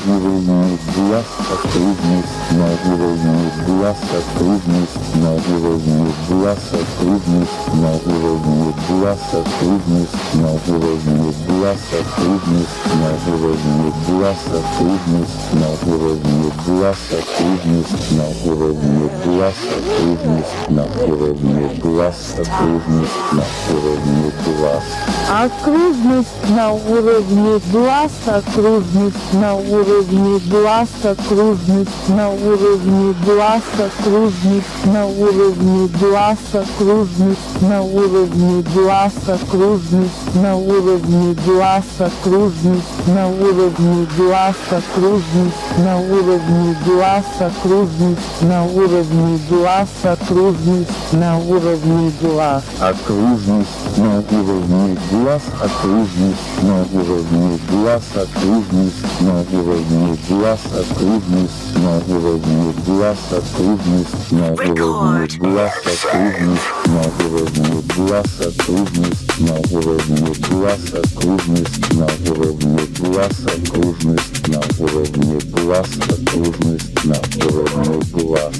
уровне глаз, окружность на уровне глаз, окружность на уровне глаз, окружность на уровне глаз, окружность на уровне глаз, окружность на уровне глаз, окружность на уровне глаз, окружность на уровне глаз, окружность на уровне глаз, окружность на уровне глаз. Окружность на уровне глаз, окружность на уровне глаз, окружность на уровне глаз, окружность на уровне глаз, окружность на уровне глаз, окружность на уровне глаз, окружность на уровне глаз, окружность на уровне глаз, окружность на уровне глаз, окружность на уровне глаз. Окружность на уровне глаз, окружность на уровне глаз, окружность на уровне глаз, окружность на уровне глаз, окружность на уровне глаз, окружность на уровне глаз, окружность на уровне глаз, окружность на уровне глаз, окружность на уровне глаз, окружность на уровне глаз.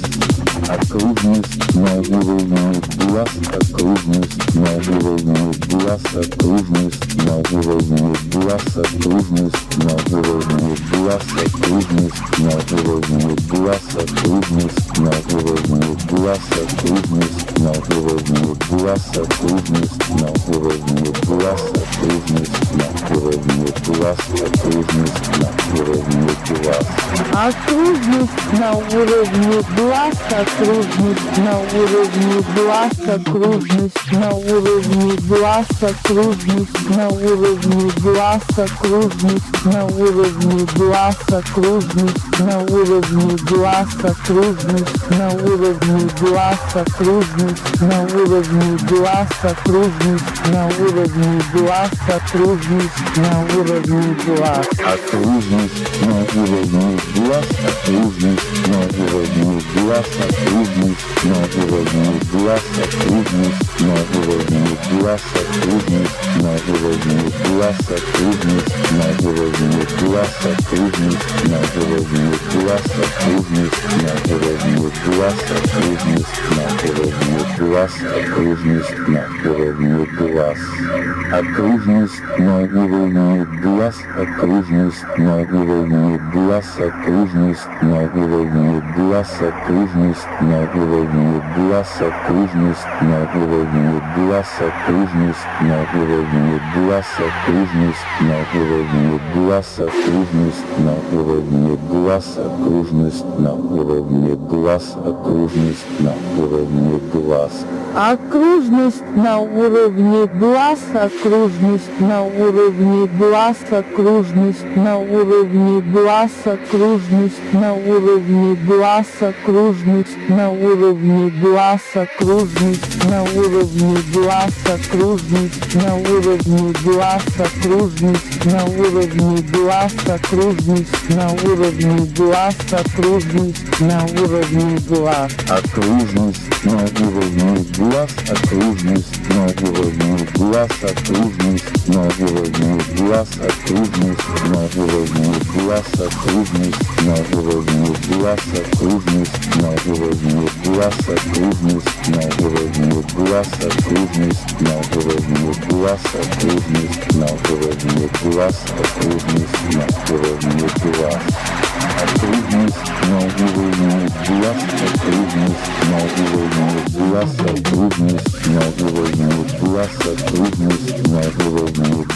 Окружность на уровне глаз, окружность на уровне глаз, окружность на уровне глаз, окружность на уровне глаз, окружность на уровне глаз, окружность на уровне глаз, окружность на уровне глаз, окружность на уровне глаз, окружность на уровне глаз, окружность на уровне глаз. Окружность на уровне глаз, окружность на уровне глаз, окружность на уровне глаз, окружность на уровне глаз, окружность на уровне глаз, окружность на уровне глаз, окружность на уровне глаз, окружность на уровне глаз, окружность на уровне глаз, окружность на уровне глаз. Окружность на уровне глаз, окружность на уровне глаз, окружность на уровне глаз, окружность на уровне глаз, окружность на уровне глаз, окружность на уровне глаз, окружность на уровне глаз, окружность на уровне глаз, окружность на уровне глаз, окружность на уровне глаз. Окружность на уровне глаз, окружность на уровне глаз, окружность на уровне глаз, окружность на уровне глаз, окружность на уровне глаз, окружность на уровне глаз, окружность на уровне глаз, окружность на уровне глаз, окружность на уровне глаз, окружность на уровне глаз. Окружность на уровне глаз, окружность на уровне глаз, окружность на уровне глаз, окружность на уровне глаз, окружность на уровне глаз, окружность на уровне глаз, окружность на уровне глаз, окружность на уровне глаз, окружность на уровне глаз, окружность на уровне глаз. Окружность на уровне глаз, окружность на уровне глаз, окружность на уровне глаз, окружность на уровне глаз, окружность на уровне глаз, окружность на уровне глаз, окружность на уровне глаз, окружность на уровне глаз, окружность на уровне глаз, окружность на уровне глаз. Окружность на уровне глаз, окружность на уровне глаз, окружность на уровне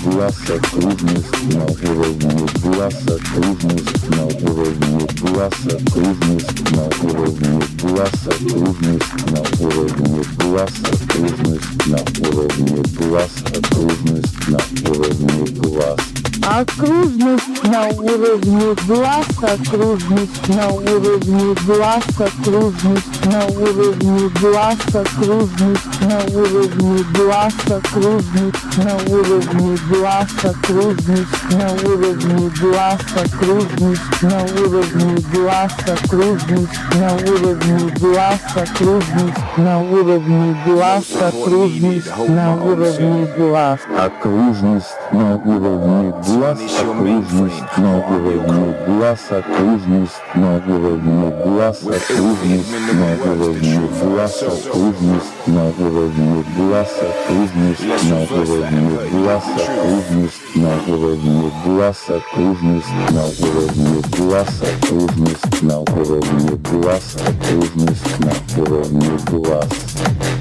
глаз, окружность на уровне глаз, окружность на уровне глаз, окружность на уровне глаз, окружность на уровне глаз, окружность на уровне глаз, окружность на уровне глаз, окружность на уровне глаз. Окружность на уровне глаз, окружность на уровне глаз, окружность на уровне глаз, окружность на уровне глаз, окружность на уровне глаз, окружность на уровне глаз, окружность на уровне глаз, окружность на уровне глаз, окружность на уровне глаз, окружность на уровне глаз. Окружность на уровне глаз, окружность на уровне глаз, окружность на уровне глаз, окружность на уровне глаз, окружность на уровне глаз, окружность на уровне глаз, окружность на уровне глаз, окружность на уровне глаз, окружность на уровне глаз, окружность на уровне глаз.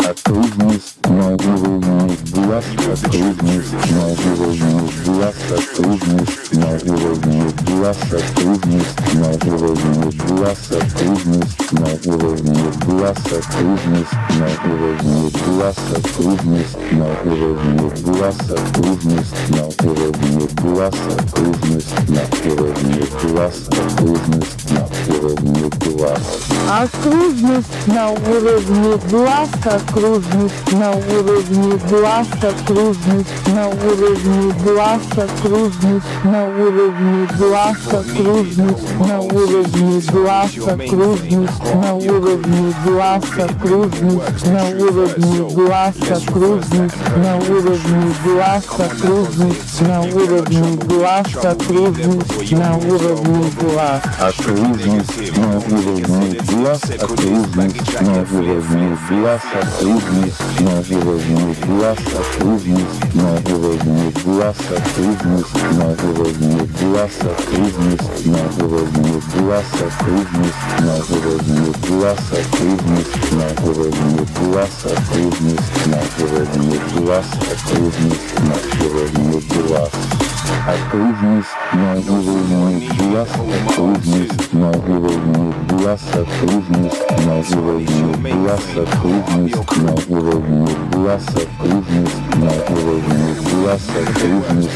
Окружность на уровне глаз, окружность на уровне глаз, окружность на уровне глаз, окружность на уровне глаз, окружность на уровне глаз, окружность на уровне глаз, окружность на уровне глаз, окружность на уровне глаз, окружность на уровне глаз, окружность на уровне глаз. Окружность на уровне глаз, окружность на уровне глаз, окружность на уровне глаз, окружность на уровне глаз, окружность на уровне глаз, окружность на уровне глаз, окружность на уровне глаз, окружность на уровне глаз, окружность на уровне глаз, окружность на уровне глаз. Окружность на уровне глаз, окружность на уровне глаз, окружность на уровне глаз, окружность на уровне глаз, окружность на уровне глаз, окружность на уровне глаз, окружность на уровне глаз, окружность на уровне глаз, окружность на уровне глаз, окружность на уровне глаз. Окружность на уровне глаз, окружность на уровне глаз, окружность на уровне глаз, окружность на уровне глаз, окружность на уровне глаз, окружность на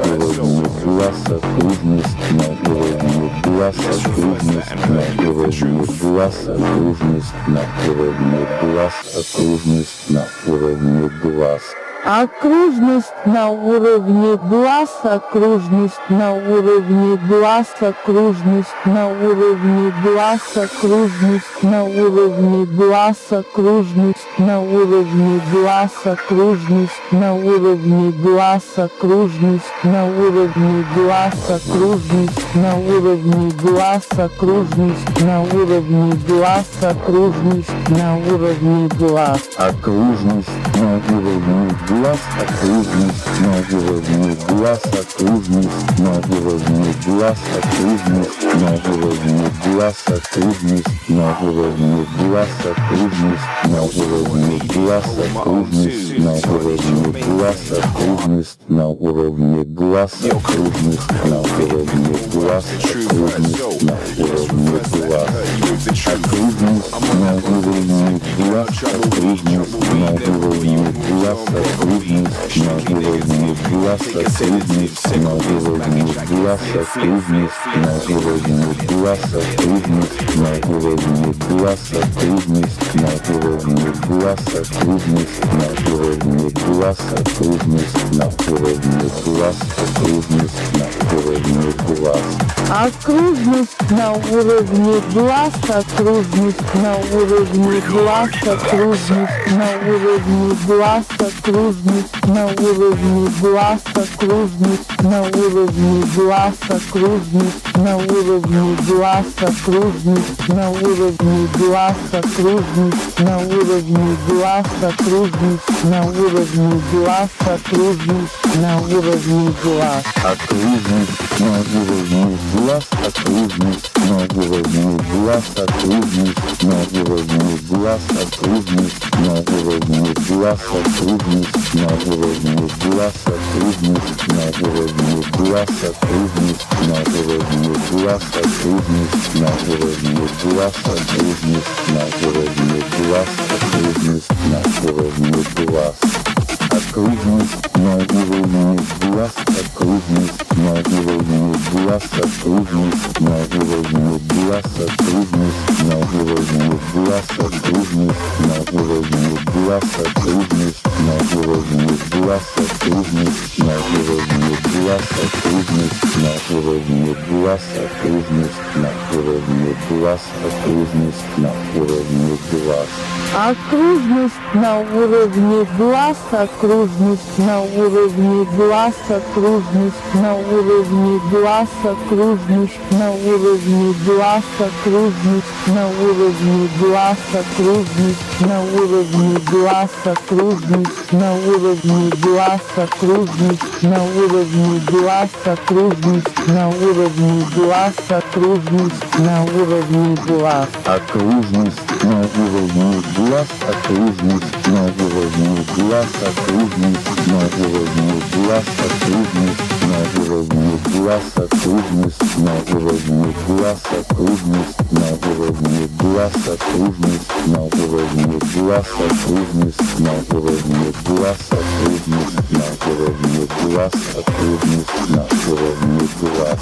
уровне глаз, окружность на уровне глаз, окружность на уровне глаз, окружность на уровне глаз, окружность на уровне глаз. Окружность на уровне глаз, окружность на уровне глаз, окружность на уровне глаз, окружность на уровне глаз, окружность на уровне глаз, окружность на уровне глаз, окружность на уровне глаз, окружность на уровне глаз, окружность на уровне глаз, окружность на уровне глаз. Окружность на уровне глаз, окружность на уровне глаз, окружность на уровне глаз, окружность на уровне глаз, окружность на уровне глаз, окружность на уровне глаз, окружность на уровне глаз, окружность на уровне глаз, окружность на уровне глаз, окружность на уровне глаз. Окружность на уровне глаз, окружность на уровне глаз, окружность на уровне глаз, окружность на уровне глаз, окружность на уровне глаз, окружность на уровне глаз, окружность на уровне глаз, окружность на уровне глаз, окружность на уровне глаз, окружность на уровне глаз. Окружность на уровне глаз, окружность на уровне глаз, окружность на уровне глаз, окружность на уровне глаз, окружность на уровне глаз, окружность на уровне глаз, окружность на уровне глаз, окружность на уровне глаз, окружность на уровне глаз, окружность на уровне глаз. Окружность на уровне глаз, окружность на уровне глаз, окружность на уровне глаз, окружность на уровне глаз, окружность на уровне глаз, окружность на уровне глаз, окружность на уровне глаз, окружность на уровне глаз, окружность на уровне глаз, окружность на уровне глаз. Окружность на уровне глаз, окружность на уровне глаз, окружность на уровне глаз, окружность на уровне глаз, окружность на уровне глаз, окружность на уровне глаз, окружность на уровне глаз, окружность на уровне глаз, окружность на уровне глаз, окружность на уровне глаз. Окружность на уровне глаз, окружность на уровне глаз, окружность окружность на уровне глаз, окружность на уровне глаз, окружность на уровне глаз, окружность на уровне глаз, окружность на уровне глаз, окружность на уровне глаз, окружность на уровне глаз, окружность на уровне глаз. Окружность на уровне глаз, окружность на уровне глаз, окружность на уровне глаз, окружность на уровне глаз, окружность на уровне глаз, окружность на уровне глаз, окружность на уровне глаз, окружность на уровне глаз, окружность на уровне глаз, окружность на уровне глаз.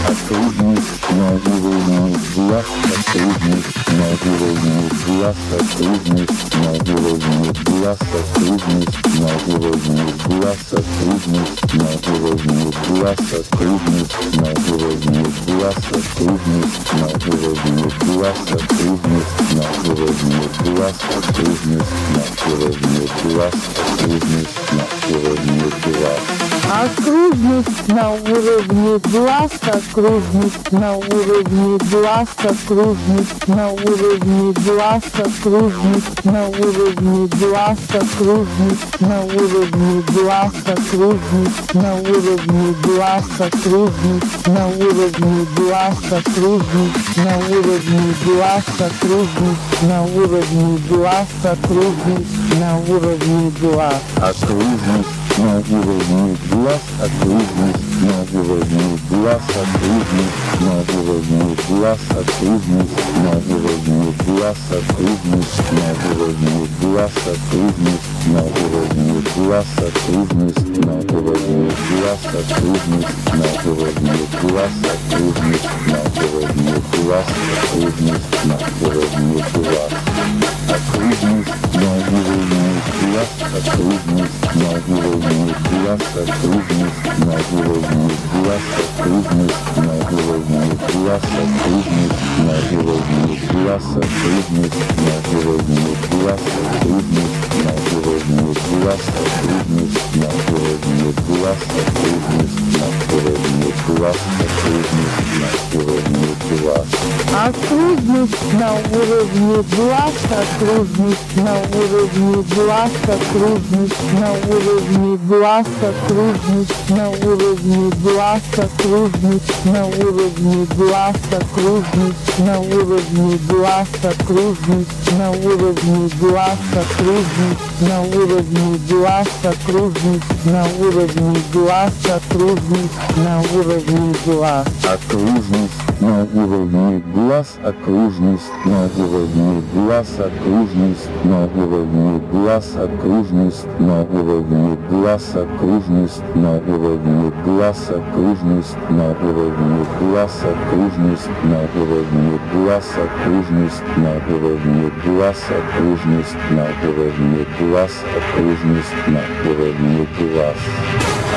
Окружность на уровне глаз, окружность на уровне глаз, окружность на уровне глаз, окружность на уровне глаз, окружность на уровне глаз, окружность на уровне глаз, окружность на уровне глаз, окружность на уровне глаз, окружность на уровне глаз, окружность на уровне глаз. Окружность на уровне глаз, окружность на уровне глаз, окружность на уровне глаз, окружность на уровне глаз, окружность на уровне глаз, окружность на уровне глаз, окружность на уровне глаз, окружность на уровне глаз, окружность на уровне глаз, окружность на уровне глаз. Окружность на уровне глаз, окружность на уровне глаз, окружность на уровне глаз, окружность на уровне глаз, окружность на уровне глаз, окружность на уровне глаз, окружность на уровне глаз, окружность на уровне глаз, окружность на уровне глаз, окружность на уровне глаз. Окружность на уровне глаз, окружность на уровне глаз, окружность на уровне глаз, окружность на уровне глаз, окружность на уровне глаз, окружность на уровне глаз, окружность на уровне глаз, окружность на уровне глаз, окружность на уровне глаз, окружность на уровне глаз. Окружность на уровне глаз, окружность на уровне глаз, окружность на уровне глаз, окружность на уровне глаз, окружность на уровне глаз, окружность на уровне глаз, окружность на уровне глаз, окружность на уровне глаз, окружность на уровне глаз, окружность на уровне глаз. Окружность на уровне глаз, окружность на уровне глаз, окружность на уровне глаз, окружность на уровне глаз, окружность на уровне глаз, окружность на уровне глаз, окружность на уровне глаз, окружность на уровне глаз, окружность на уровне глаз, окружность на уровне глаз.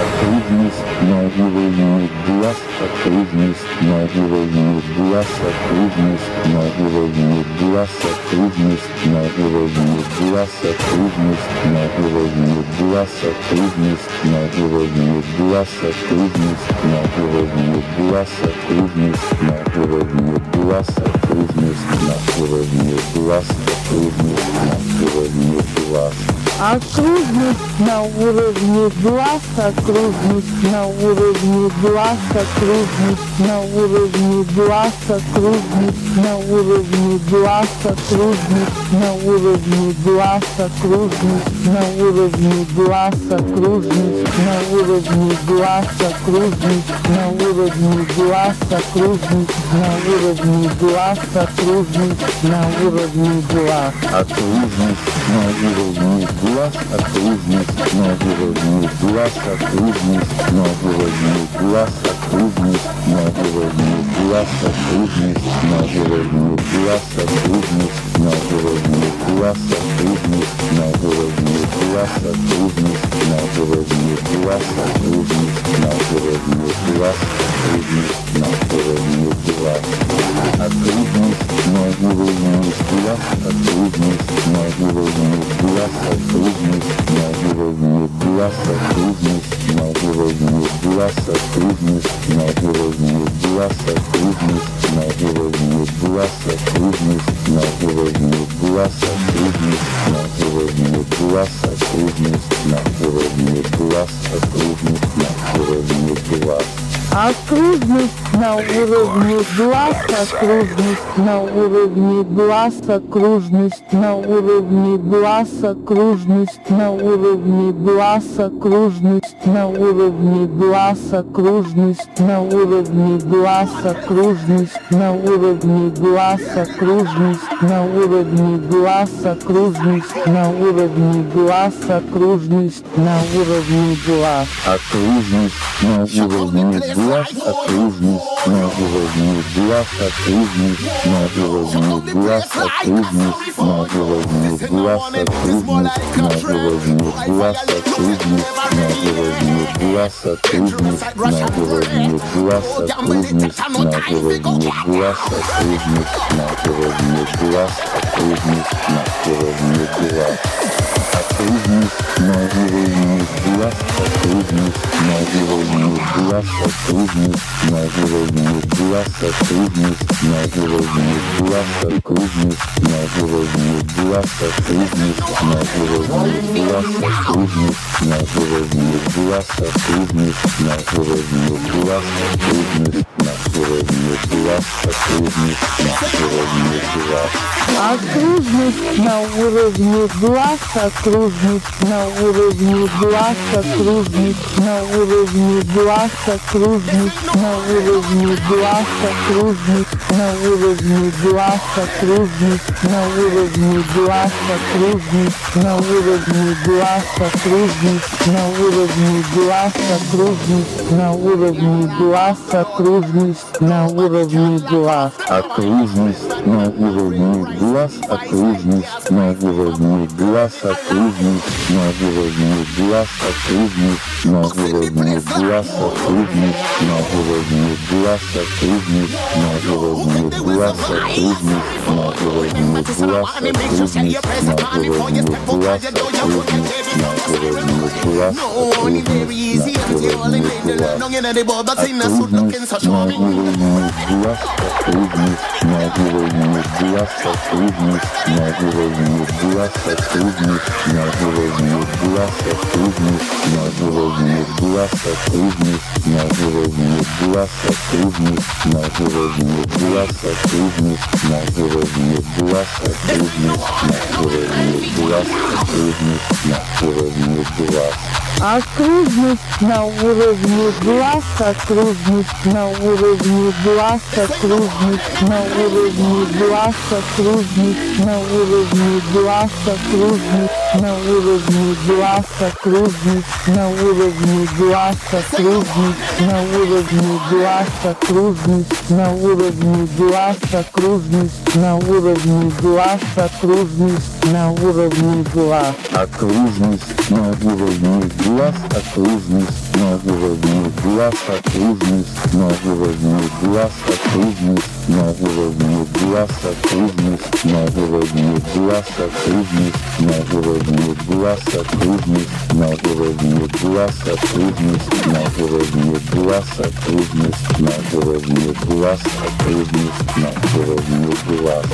Окружность на уровне глаз, окружность на уровне глаз, окружность на уровне глаз, окружность на уровне глаз, окружность на уровне глаз, окружность на уровне глаз, окружность на уровне глаз, окружность на уровне глаз, окружность на уровне глаз, окружность на уровне глаз. Окружность на уровне глаз, окружность на уровне глаз, окружность на уровне глаз, окружность на уровне глаз, окружность на уровне глаз, окружность на уровне глаз, окружность на уровне глаз, окружность на уровне глаз, окружность на уровне глаз, окружность на уровне глаз. Окружность на уровне глаз, окружность на уровне глаз, окружность на уровне глаз, окружность на уровне глаз, окружность на уровне глаз, окружность на уровне глаз, окружность на уровне глаз, окружность на уровне глаз, окружность на уровне глаз, окружность на уровне глаз. Окружность на уровне глаз, окружность на уровне глаз, окружность на уровне глаз, окружность на уровне глаз, окружность на уровне глаза, окружность на уровне глаза, окружность на уровне глаза, окружность на уровне глаза, окружность на уровне глаз. Окружность на уровне глаз, окружность на уровне глаз, окружность на уровне глаз, окружность на уровне глаз, окружность на уровне глаз, окружность на уровне глаз, окружность на уровне глаз, окружность на уровне глаз, окружность на уровне глаз, окружность на уровне глаз. Окружность на уровне глаз, окружность на уровне глаз, окружность на уровне глаз, окружность на уровне глаз, окружность на уровне глаз, окружность на уровне глаз, окружность на уровне глаз, окружность на уровне глаз, окружность на уровне глаз, окружность на уровне глаз. Окружность на уровне глаз, окружность на уровне глаз, окружность на уровне глаз, окружность на уровне глаз, окружность на уровне глаз, окружность на уровне глаз, окружность на уровне глаз, окружность на уровне глаз, окружность на уровне глаз, окружность на уровне глаз. Окружность на уровне глаз, окружность на уровне глаз, окружность на уровне глаз, окружность на уровне глаз, окружность на уровне глаз, окружность на уровне глаз, окружность на уровне глаз, окружность на уровне глаз, окружность на уровне глаз, окружность на уровне глаз. Окружность на уровне глаз, окружность на уровне глаз, окружность на уровне глаз, окружность на уровне глаз, окружность на уровне глаз, окружность на уровне глаз, окружность на уровне глаз, окружность на уровне глаз, окружность на уровне глаз, окружность на уровне глаз. Окружность на уровне глаз, окружность на уровне глаз, окружность на уровне глаз, окружность на уровне глаз, окружность на уровне глаз, окружность на уровне глаз, окружность на уровне глаз, окружность на уровне глаз, окружность на уровне глаз, окружность на уровне глаз. Окружность на уровне глаз, окружность на уровне глаз, окружность на уровне глаз, окружность на уровне глаз, окружность на уровне глаз, окружность на уровне глаз, окружность на уровне глаз, окружность на уровне глаз, окружность на уровне глаз, окружность на уровне глаз. Окружность на уровне глаз, окружность на уровне глаз, окружность на уровне глаз, окружность на уровне глаз, окружность на уровне глаз, окружность на уровне глаз, окружность на уровне глаз, окружность на уровне глаз, окружность на уровне глаз, окружность на уровне глаз.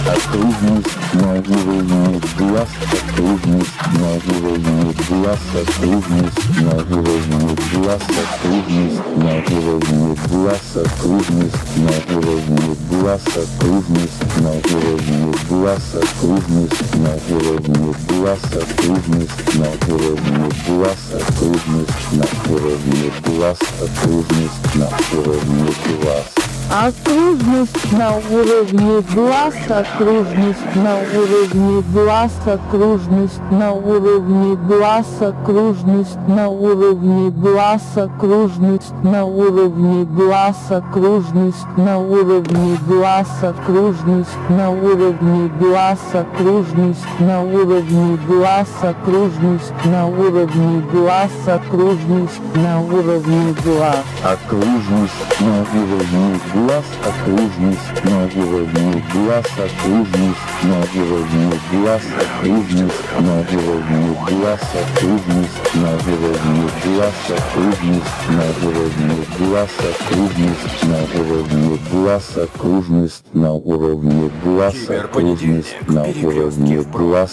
Окружность на уровне глаз, окружность на уровне глаз, окружность на уровне глаз, окружность на уровне глаз, окружность на уровне глаз, окружность на уровне глаз, окружность на уровне глаз, окружность на уровне глаз, окружность на уровне глаз, окружность на уровне глаз. Окружность на уровне глаз, окружность на уровне глаз, окружность на уровне глаз, окружность на уровне глаз, окружность на уровне глаз, окружность на уровне глаз. глаз, окружность на уровне глаз, окружность на уровне глаз, окружность на уровне глаз, окружность на уровне глаз. Окружность на уровне глаз, окружность на уровне глаз, окружность на уровне глаз, окружность на уровне глаз, окружность на уровне глаз, окружность на уровне глаз, окружность на уровне глаз, окружность на уровне глаз, окружность на уровне глаз,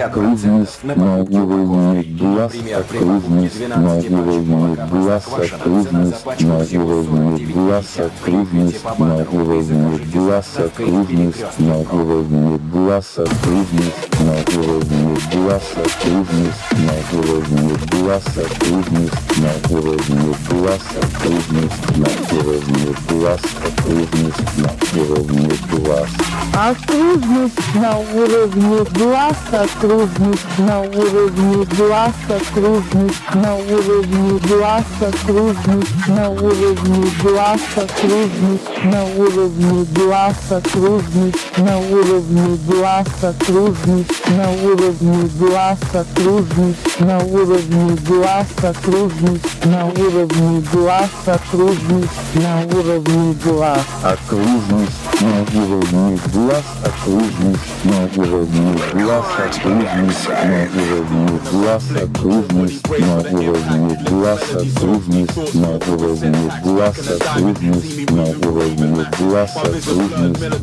окружность на уровне глаз, окружность на уровне глаз, окружность на уровне глаз, окружность на уровне глаз, окружность на уровне глаз, окружность на уровне глаз, окружность на уровне глаз, окружность на уровне глаз, окружность на уровне глаз, окружность на уровне глаз, окружность на уровне глаз. Окружность на уровне глаз, окружность на уровне глаз, окружность на уровне глаз, окружность на уровне глаз, окружность на уровне глаз, окружность на уровне глаз, окружность на уровне глаз, окружность на уровне глаз, окружность на уровне глаз, окружность на уровне глаз. Окружность на уровне глаз, окружность на уровне глаз, окружность на уровне глаз, окружность на уровне глаз, окружность на уровне глаз, окружность на уровне глаз, окружность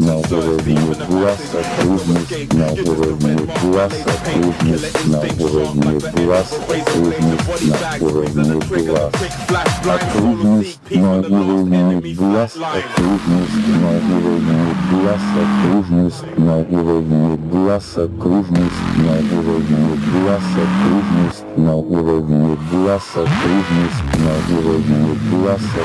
на уровне глаз, окружность на уровне глаз, окружность на уровне глаз, окружность на уровне глаз, окружность на уровне глаз, окружность на уровне глаз, окружность на уровне глаз, окружность на уровне глаз, окружность на уровне глаз, окружность на уровне глаз,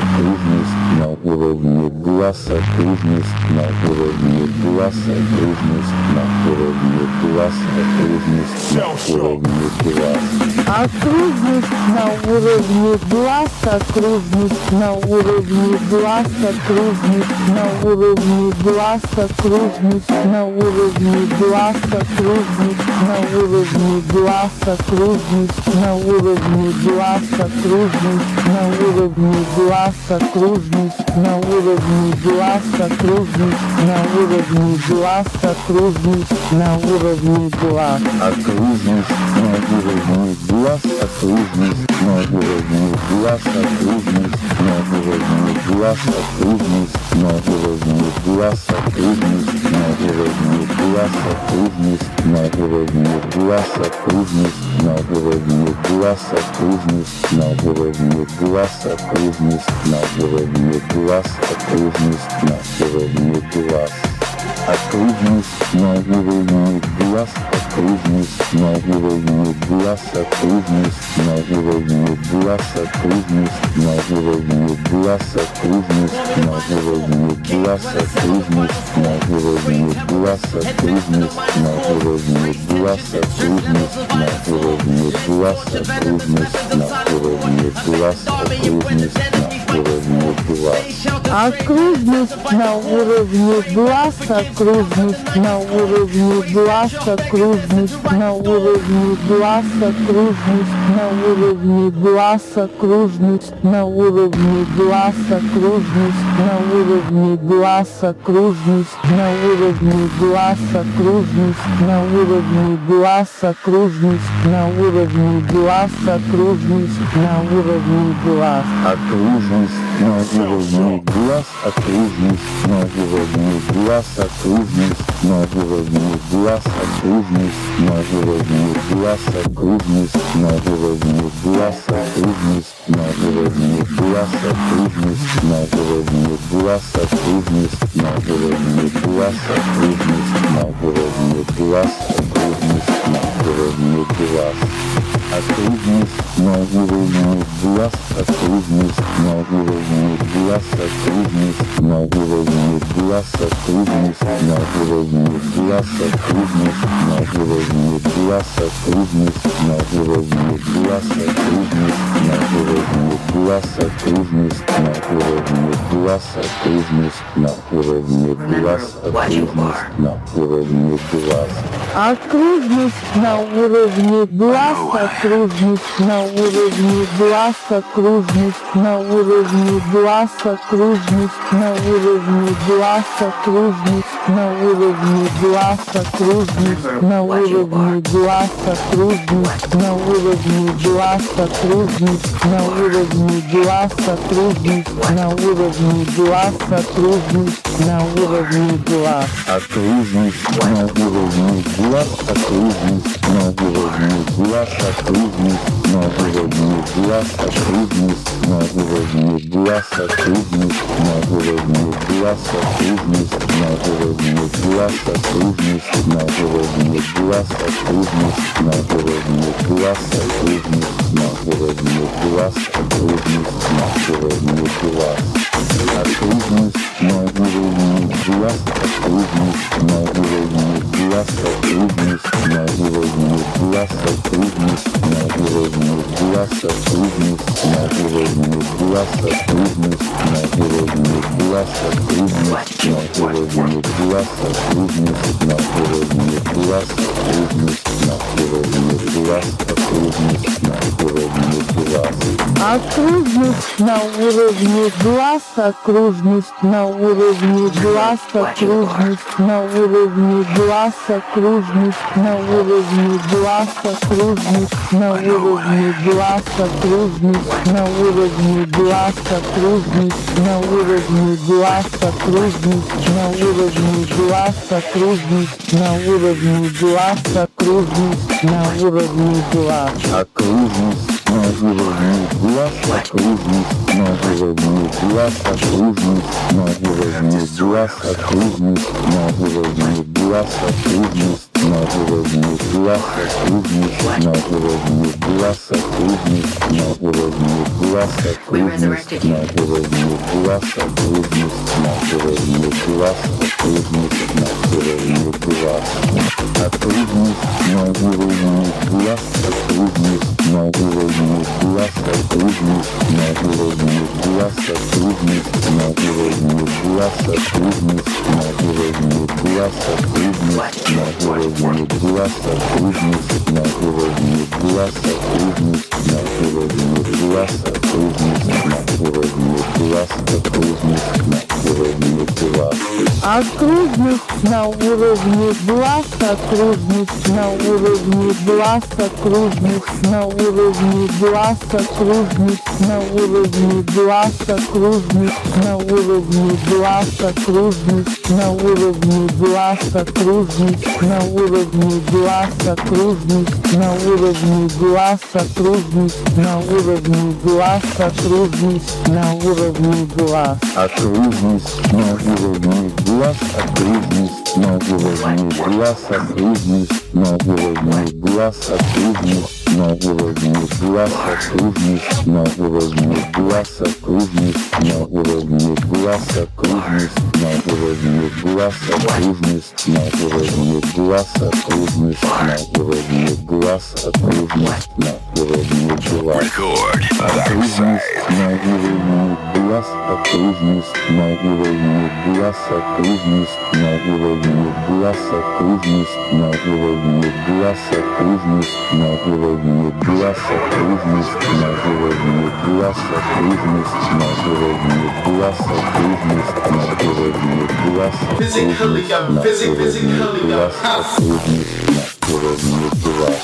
окружность на уровне глаз, окружность на уровне глаз, окружность на уровне глаз, окружность на уровне глаз. Окружность на уровне глаз, окружность на уровне глаз, окружность на уровне глаз, окружность на уровне глаз, окружность на уровне глаз, окружность на уровне глаз, окружность на уровне глаз, окружность на уровне глаз, окружность на уровне глаз, окружность на уровне глаз. Окружность на уровне глаз, окружность на уровне глаз, окружность на уровне глаз, окружность на уровне глаз, окружность на уровне глаз, окружность на уровне глаз, окружность на уровне глаз, окружность на уровне глаз, окружность на уровне глаз, окружность на уровне глаз. Окружность на уровне глаз, окружность на уровне глаз, окружность на уровне глаз, окружность на уровне глаз, окружность на уровне глаз, окружность на уровне глаз, окружность на уровне глаз, окружность на уровне глаз, окружность на уровне глаз, окружность на уровне глаз. Окружность на уровне глаз, окружность на уровне глаз, окружность на уровне глаз, окружность на уровне глаз, окружность на уровне глаз, окружность на уровне глаз, окружность на уровне глаз, окружность на уровне глаз, окружность на уровне глаз, окружность на уровне глаз. Окружность на уровне глаз, окружность на уровне глаз, окружность на уровне глаз, окружность на уровне глаз, окружность на уровне глаз, окружность на уровне глаз, окружность на уровне глаз, окружность на уровне глаз, окружность на уровне глаз, окружность на уровне глаз. Окружность на уровне глаз, окружность на уровне глаз, окружность на уровне глаз, окружность на уровне глаз, окружность на уровне глаз, окружность на уровне глаз, окружность на уровне глаз, окружность на уровне глаз, окружность на уровне глаз, окружность на уровне глаз. Окружность на уровне глаз, окружность на уровне глаз, окружность на уровне глаз, окружность на уровне глаз, окружность на уровне глаз, окружность на уровне глаз, окружность на уровне глаз, окружность на уровне глаз, окружность на уровне глаз, окружность на уровне глаз. Окружность на уровне глаз, окружность на уровне глаз, окружность на уровне глаз, окружность на уровне глаз, окружность на уровне глаз, окружность на уровне глаз, окружность на уровне глаз, окружность на уровне глаз, окружность на уровне глаз, окружность на уровне глаз. Окружность на уровне глаз, окружность на уровне глаз, окружность на уровне глаз, окружность на уровне глаз, окружность на уровне глаз, окружность на уровне глаз, окружность на уровне глаз, окружность на уровне глаз, окружность на уровне глаз, окружность на уровне глаз. Окружность на уровне глаз, окружность на уровне глаз, окружность на уровне глаз, окружность на уровне глаз, окружность на уровне глаз, окружность на уровне глаз, окружность на уровне глаз, окружность на уровне глаз, окружность на уровне глаз, окружность на уровне глаз. Окружность на уровне глаз, окружность на уровне глаз, окружность на уровне глаз, окружность на уровне глаз, окружность на уровне глаз, окружность на уровне глаз, окружность на уровне глаз, окружность на уровне глаз, окружность на уровне глаз, окружность на уровне глаз. Окружность на уровне глаз, окружность на уровне глаз, окружность на уровне глаз, окружность на уровне глаз, окружность на уровне глаз, окружность на уровне глаз, окружность на уровне глаз, окружность на уровне глаз, окружность на уровне глаз, окружность на уровне глаз. Окружность на уровне глаз, окружность на уровне глаз, окружность на уровне глаз, окружность на уровне глаз, окружность на уровне глаз, окружность на уровне глаз, окружность на уровне глаз, окружность на уровне глаз, окружность на уровне глаз, окружность на уровне глаз. Окружность на уровне глаз, окружность на уровне глаз, окружность на уровне глаз, окружность на уровне глаз, окружность на уровне глаз, окружность на уровне глаз, окружность на уровне глаз, окружность на уровне глаз, окружность на уровне глаз, окружность на уровне глаз. Окружность на уровне глаз, окружность на уровне глаз, окружность на уровне глаз, окружность на уровне глаз, окружность на уровне глаз, окружность на уровне глаз, окружность на уровне глаз, окружность на уровне глаз, окружность на уровне глаз, окружность на уровне глаз.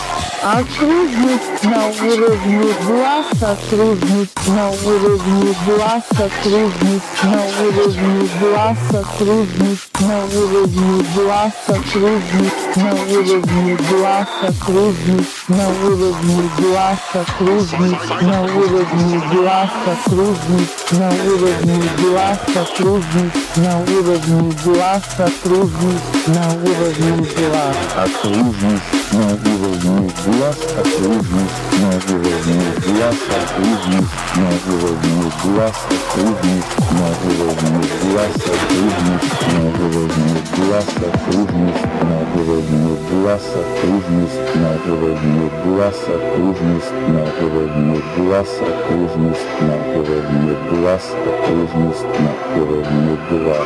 Окружность на уровне глаз, окружность на уровне глаз, окружность на уровне глаз, окружность на уровне глаз, окружность на уровне глаз, окружность на уровне глаз, окружность на уровне глаз, окружность на уровне глаз, окружность на уровне глаз, окружность на уровне глаз. Окружность на уровне глаз, окружность на уровне глаз, окружность на уровне глаз, окружность на уровне глаз, окружность на уровне глаз, окружность на уровне глаз, окружность на уровне глаз, окружность на уровне глаз, окружность на уровне глаз, окружность на уровне глаз,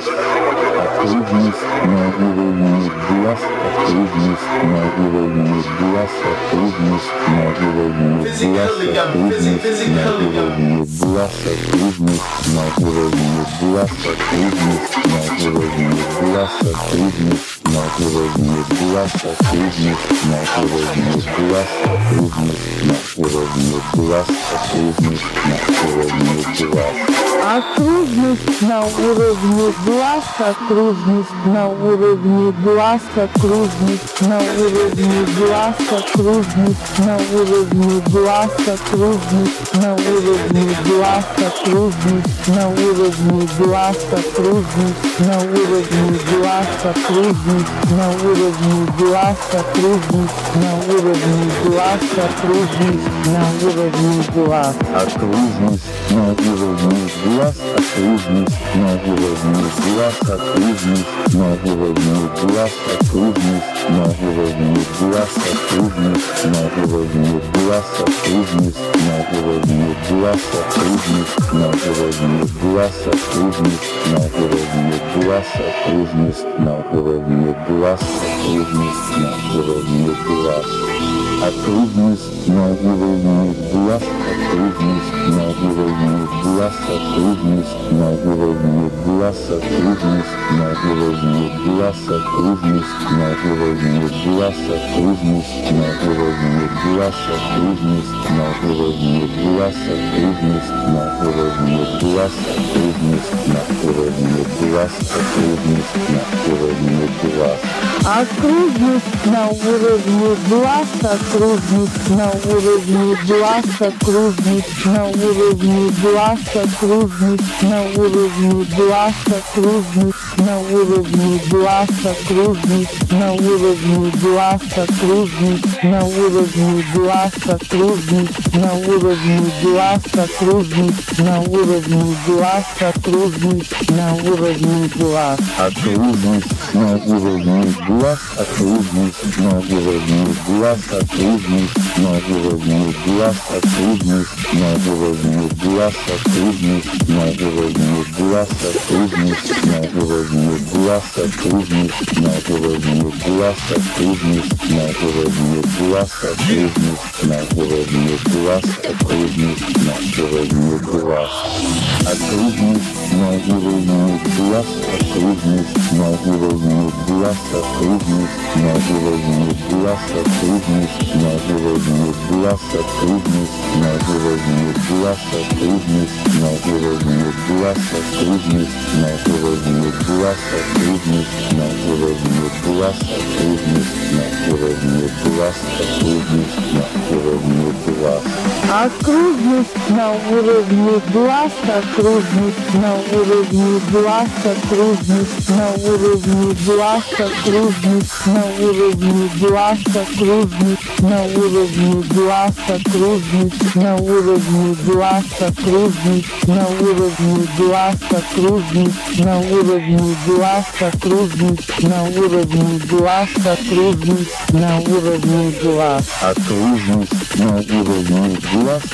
окружность на уровне глаз, окружность на уровне глаз, окружность на уровне глаз, окружность на уровне глаз, окружность на уровне глаз, окружность на уровне глаз, окружность на уровне глаз, окружность на уровне глаз, окружность на уровне глаз, окружность на уровне глаз. Окружность на уровне глаз, окружность на уровне глаз, окружность на уровне глаз, окружность на уровне глаз, окружность на уровне глаз, окружность на уровне глаз, окружность на уровне глаз, окружность на уровне глаз, окружность на уровне глаз, окружность на уровне глаз. Окружность на уровне глаз, окружность на уровне глаз, окружность на уровне глаз, окружность на уровне глаз, окружность на уровне глаз, окружность на уровне глаз, окружность на уровне глаз, окружность на уровне глаз, окружность на уровне глаз, окружность на уровне глаз. Окружность на уровне глаз, окружность на уровне глаз, окружность на уровне глаз, окружность на уровне глаз, окружность на уровне глаз, окружность на уровне глаз, окружность на уровне глаз, окружность на уровне глаз, окружность на уровне глаз, окружность на уровне глаз. Окружность на уровне глаз, окружность на уровне глаз, окружность на уровне глаз, окружность на уровне глаз, окружность на уровне глаз, окружность на уровне глаз, окружность на уровне глаз, окружность на уровне глаз, окружность на уровне глаз, окружность на уровне глаз. Окружность на уровне глаз, окружность на уровне глаз, окружность на уровне глаз, окружность на уровне глаз, окружность на уровне глаз, окружность на уровне глаз, окружность на уровне глаз, окружность на уровне глаз, окружность на уровне глаз, окружность на уровне глаз. Окружность на уровне глаз, окружность на уровне глаз, окружность на уровне глаз, окружность на уровне глаз, окружность на уровне глаз, окружность на уровне глаз, окружность на уровне глаз, окружность на уровне глаз, окружность на уровне глаз, окружность на уровне глаз. Окружность на уровне глаз, окружность на уровне глаз, окружность на уровне глаз, окружность на уровне глаз, окружность на уровне глаз, окружность на уровне глаз, окружность на уровне глаз, окружность на уровне глаз, окружность на уровне глаз, окружность на уровне глаз. Окружность на уровне глаз,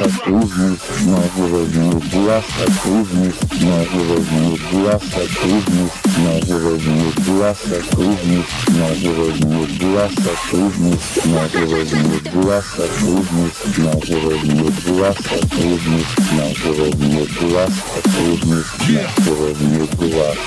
окружность на уровне глаз, окружность на уровне глаз, окружность на уровне глаз, окружность на уровне глаз, окружность на уровне глаз, окружность на уровне глаз, окружность на уровне глаз, окружность на уровне глаз, окружность на уровне глаз.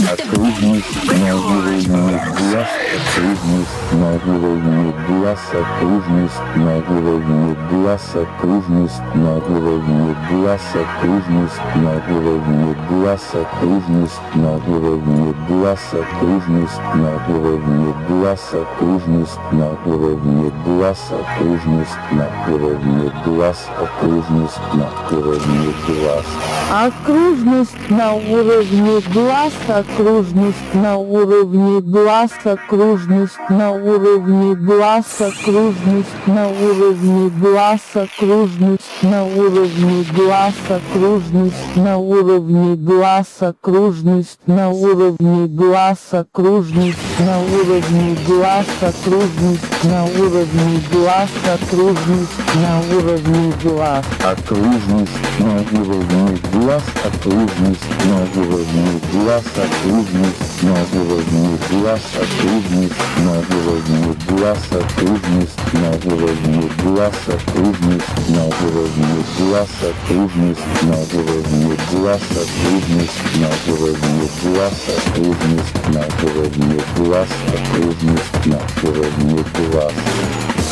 Окружность на уровне глаз, окружность на уровне глаз, окружность на уровне глаз, окружность на уровне глаз, окружность на уровне глаз, окружность на уровне глаз, окружность на уровне глаз, окружность на уровне глаз, окружность на уровне глаз, окружность на уровне глаз. Окружность на уровне глаз, окружность на уровне глаз, окружность на уровне глаз, окружность на уровне глаз, окружность на уровне глаз, окружность на уровне глаз, окружность на уровне глаз, окружность на уровне глаз, окружность на уровне глаз, окружность на уровне глаз. Окружность на уровне глаз, окружность на уровне глаз, окружность на уровне глаз, окружность на уровне глаз, окружность на уровне глаз, окружность на уровне глаз, окружность на уровне глаз, окружность на уровне глаз, окружность на уровне глаз, окружность на уровне глаз.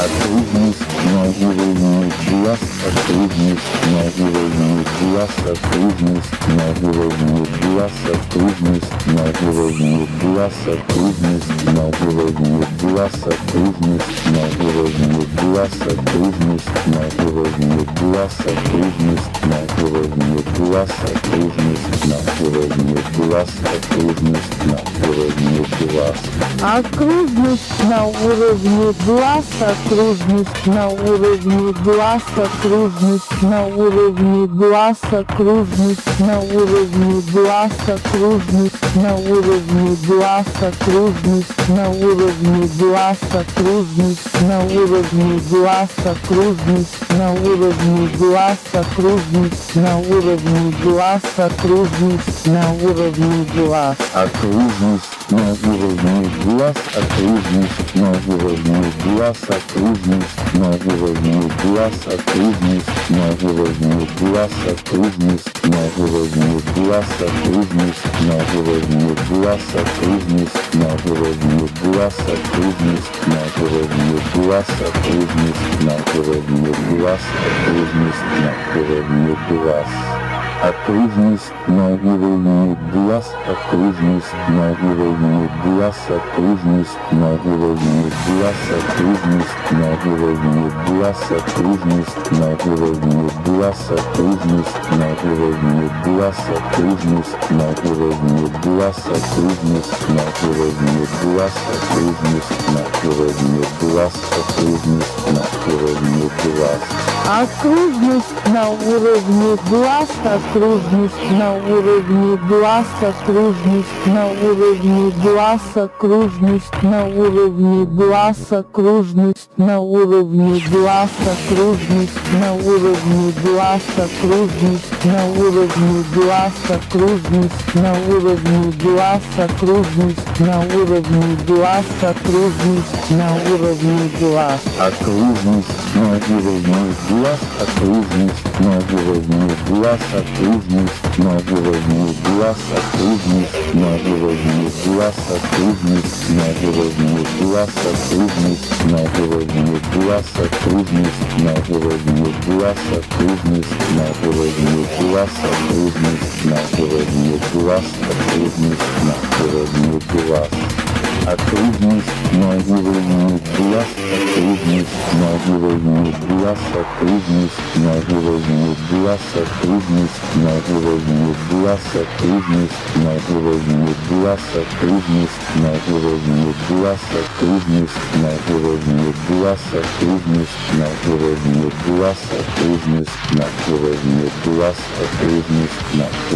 Окружность на уровне глаз, окружность на уровне глаз, окружность на уровне глаз, окружность на уровне глаз, окружность на уровне глаз, окружность на уровне глаз, окружность на уровне глаз, окружность на уровне глаз, окружность на уровне глаз, окружность на уровне глаз. Окружность на уровне глаз, окружность на уровне глаз, окружность на уровне глаз, окружность на уровне глаз, окружность на уровне глаз, окружность на уровне глаз, окружность на уровне глаз, окружность на уровне глаз, окружность на уровне глаз, окружность на уровне глаз. Окружность на уровне глаз, окружность на уровне глаз, окружность на уровне глаз, окружность на уровне глаз, окружность на уровне глаз, окружность на уровне глаз, окружность на уровне глаз, окружность на уровне глаз, окружность на уровне глаз, окружность на уровне глаз. Окружность на уровне глаз, окружность на уровне глаз, окружность на уровне глаз, окружность на уровне глаз, окружность на уровне глаз, окружность на уровне глаз, окружность на уровне глаз, окружность на уровне глаз, окружность на уровне глаз, окружность на уровне глаз. Окружность на уровне глаз, окружность на уровне глаз, окружность на уровне глаз, окружность на уровне глаз, окружность на уровне глаз, окружность на уровне глаз, окружность на уровне глаз, окружность на уровне глаз, окружность на уровне глаз, окружность на уровне глаз. Окружность на уровне глаз, окружность на уровне глаз, окружность на уровне глаз, окружность на уровне глаз, окружность на уровне глаз, окружность на уровне глаз, окружность на уровне глаз, окружность на уровне глаз, окружность на уровне глаз, окружность на уровне глаз. Окружность на уровне глаз, окружность на уровне глаз, окружность на уровне глаз, окружность на уровне глаз, окружность на уровне глаз, окружность на уровне глаз, окружность на уровне глаз, окружность на уровне глаз, окружность на уровне глаз, окружность на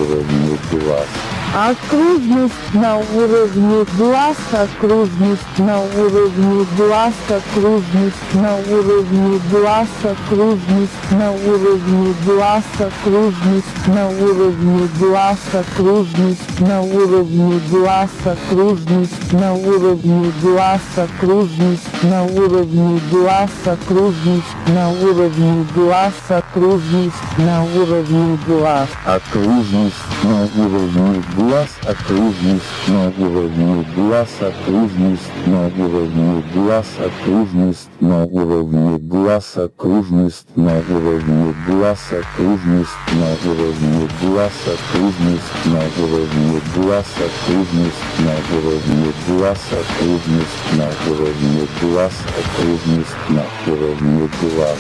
уровне глаз. Окружность на уровне глаз, окружность на уровне глаз, окружность на уровне глаз, окружность на уровне глаз, окружность на уровне глаз, окружность на уровне глаз, окружность на уровне глаз, окружность на уровне глаз, окружность на уровне глаз, окружность на уровне глаз. Окружность на уровне глаз, окружность на уровне глаз, окружность на уровне глаз, окружность на уровне глаз, окружность на уровне глаз, окружность на уровне глаз, окружность на уровне глаз, окружность на уровне глаз, окружность на уровне глаз, окружность на уровне глаз.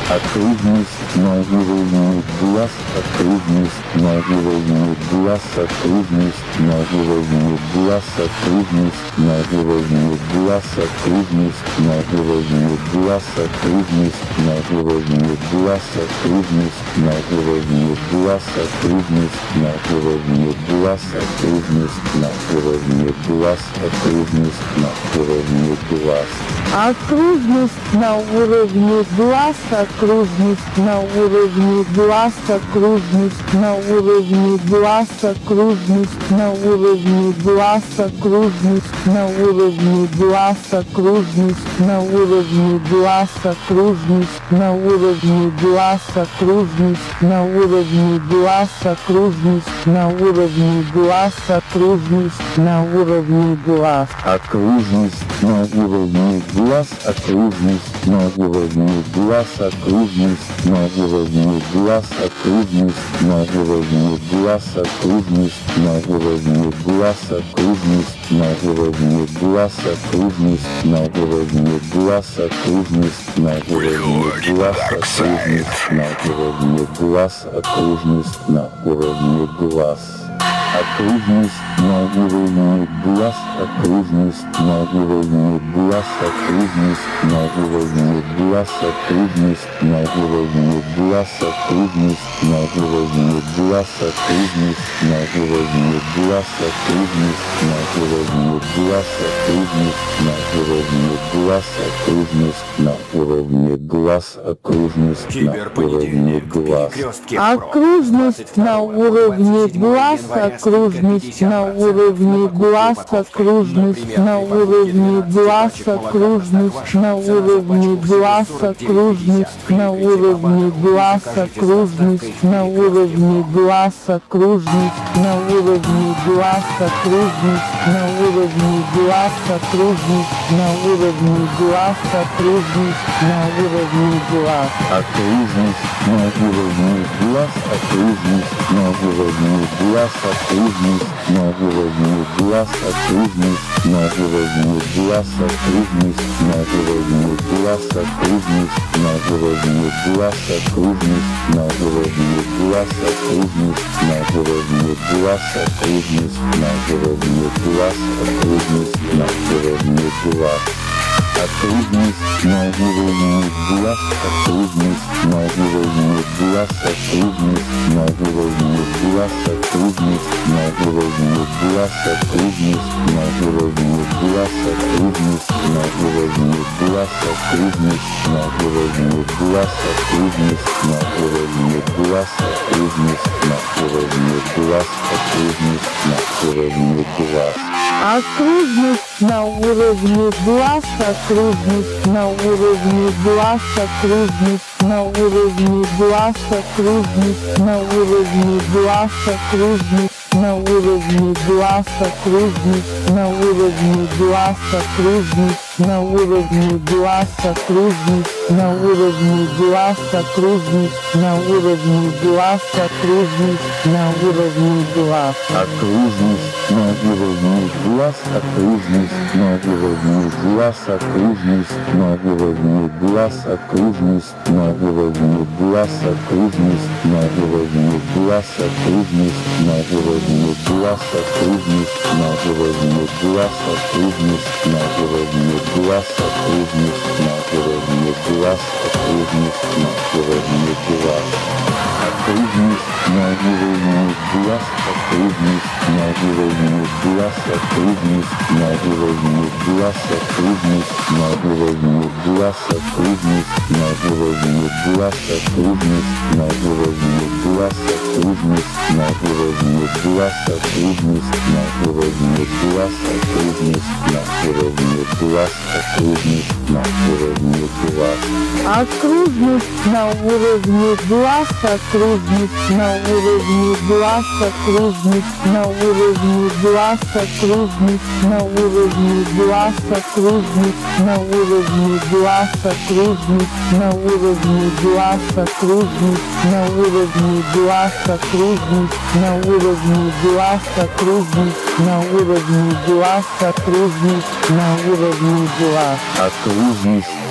Окружность на уровне глаз, глаз, окружность на уровне глаз, окружность на уровне глаз, окружность на уровне глаз, окружность на уровне глаз, окружность на уровне глаз, окружность на уровне глаз, окружность на уровне глаз, окружность на уровне глаз, окружность на уровне глаз. Окружность на уровне глаз, окружность на уровне глаз, окружность на уровне глаз, окружность на уровне глаз, окружность на уровне глаз, окружность на уровне глаз, окружность на уровне глаз, окружность на уровне глаз, окружность на уровне глаз, окружность на уровне глаз. Окружность на уровне глаз, окружность на уровне глаз, окружность на уровне глаз, окружность на уровне глаз, окружность на уровне глаз, окружность на уровне глаз, окружность на уровне глаз, окружность на уровне глаз, окружность на уровне глаз, окружность на уровне глаз. Окружность на уровне глаз, окружность на уровне глаз, окружность на уровне глаз, окружность на уровне глаз, окружность на уровне глаз, окружность на уровне глаз, окружность на уровне глаз, окружность на уровне глаз, окружность на уровне глаз, окружность на уровне глаз. Окружность на уровне глаз, окружность на уровне глаз, окружность на уровне глаз, окружность на уровне глаз, окружность на уровне глаз, окружность на уровне глаз, окружность на уровне глаз, окружность на уровне глаз, окружность на уровне глаз, окружность на уровне глаз. Окружность на уровне глаз, окружность на уровне глаз, окружность на уровне глаз, окружность на уровне глаз, окружность на уровне глаз, окружность на уровне глаз, окружность на уровне глаз, окружность на уровне глаз, окружность на уровне глаз, окружность на уровне глаз. Окружность на уровне глаз, окружность на уровне глаз, окружность на уровне глаз, окружность на уровне глаз, окружность на уровне глаз, окружность на уровне глаз, окружность на уровне глаз, окружность на уровне глаз, окружность на уровне глаз, окружность на уровне глаз. Окружность на уровне глаз, окружность на уровне глаз, окружность на уровне глаз, окружность на уровне глаз, окружность на уровне глаз, окружность на уровне глаз, окружность на уровне глаз, окружность на уровне глаз, окружность на уровне глаз, окружность на уровне глаз. Окружность на уровне глаз, окружность на уровне глаз, окружность на уровне глаз, окружность на уровне глаз, окружность на уровне глаз, окружность на уровне глаз, окружность на уровне глаз, окружность на уровне глаз, окружность на уровне глаз, окружность на уровне глаз. Окружность на уровне глаз, окружность на уровне глаз, окружность на уровне глаз, окружность на уровне глаз, окружность на уровне глаз, окружность на уровне глаз, окружность на уровне глаз, окружность на уровне глаз, окружность на уровне глаз, окружность на уровне глаз. Окружность на уровне глаз, окружность на уровне глаз, окружность на уровне глаз, окружность на уровне глаз, окружность на уровне глаз, окружность на уровне глаз, окружность на уровне глаз, окружность на уровне глаз, окружность на уровне глаз, окружность на уровне глаз. Окружность